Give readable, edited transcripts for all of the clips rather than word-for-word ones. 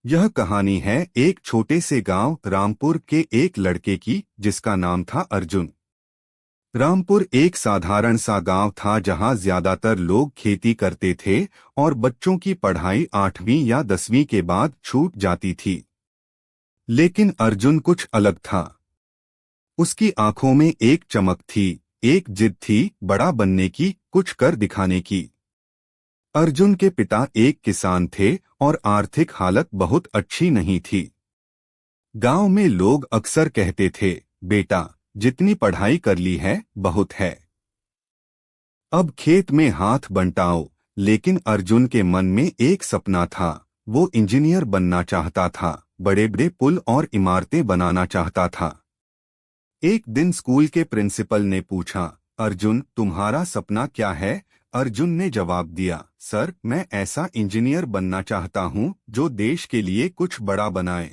यह कहानी है एक छोटे से गांव रामपुर के एक लड़के की जिसका नाम था अर्जुन। रामपुर एक साधारण सा गांव था जहां ज्यादातर लोग खेती करते थे और बच्चों की पढ़ाई 8वीं या 10वीं के बाद छूट जाती थी। लेकिन अर्जुन कुछ अलग था। उसकी आंखों में एक चमक थी, एक जिद थी बड़ा बनने की, कुछ कर दिखाने की। अर्जुन के पिता एक किसान थे और आर्थिक हालत बहुत अच्छी नहीं थी। गांव में लोग अक्सर कहते थे, बेटा जितनी पढ़ाई कर ली है बहुत है, अब खेत में हाथ बंटाओ। लेकिन अर्जुन के मन में एक सपना था। वो इंजीनियर बनना चाहता था, बड़े बड़े पुल और इमारतें बनाना चाहता था। एक दिन स्कूल के प्रिंसिपल ने पूछा, अर्जुन तुम्हारा सपना क्या है? अर्जुन ने जवाब दिया, सर मैं ऐसा इंजीनियर बनना चाहता हूं जो देश के लिए कुछ बड़ा बनाए।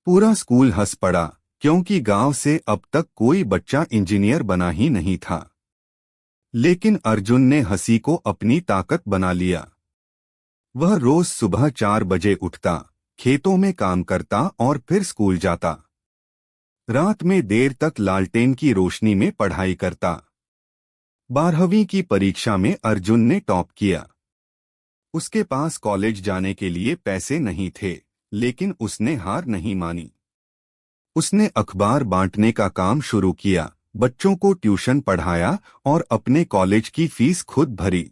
पूरा स्कूल हंस पड़ा क्योंकि गांव से अब तक कोई बच्चा इंजीनियर बना ही नहीं था। लेकिन अर्जुन ने हंसी को अपनी ताकत बना लिया। वह रोज सुबह 4 बजे उठता, खेतों में काम करता और फिर स्कूल जाता। रात में देर तक लालटेन की रोशनी में पढ़ाई करता। 12वीं की परीक्षा में अर्जुन ने टॉप किया। उसके पास कॉलेज जाने के लिए पैसे नहीं थे, लेकिन उसने हार नहीं मानी। उसने अखबार बांटने का काम शुरू किया, बच्चों को ट्यूशन पढ़ाया और अपने कॉलेज की फीस खुद भरी।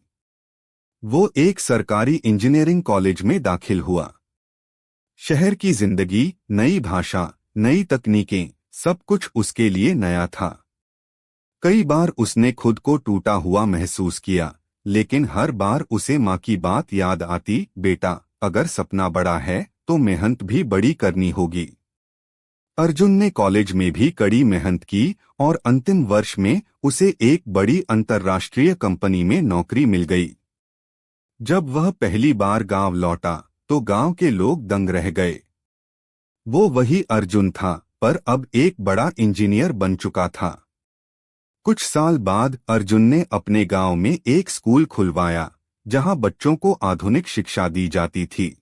वो एक सरकारी इंजीनियरिंग कॉलेज में दाखिल हुआ। शहर की जिंदगी, नई भाषा, नई तकनीकें, सब कुछ उसके लिए नया था। कई बार उसने खुद को टूटा हुआ महसूस किया, लेकिन हर बार उसे माँ की बात याद आती, बेटा अगर सपना बड़ा है तो मेहनत भी बड़ी करनी होगी। अर्जुन ने कॉलेज में भी कड़ी मेहनत की और अंतिम वर्ष में उसे एक बड़ी अंतर्राष्ट्रीय कंपनी में नौकरी मिल गई। जब वह पहली बार गांव लौटा तो गांव के लोग दंग रह गए। वो वही अर्जुन था, पर अब एक बड़ा इंजीनियर बन चुका था। कुछ साल बाद अर्जुन ने अपने गांव में एक स्कूल खुलवाया जहां बच्चों को आधुनिक शिक्षा दी जाती थी।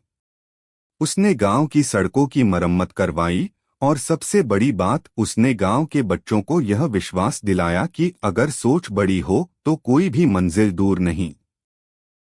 उसने गांव की सड़कों की मरम्मत करवाई और सबसे बड़ी बात, उसने गांव के बच्चों को यह विश्वास दिलाया कि अगर सोच बड़ी हो तो कोई भी मंजिल दूर नहीं।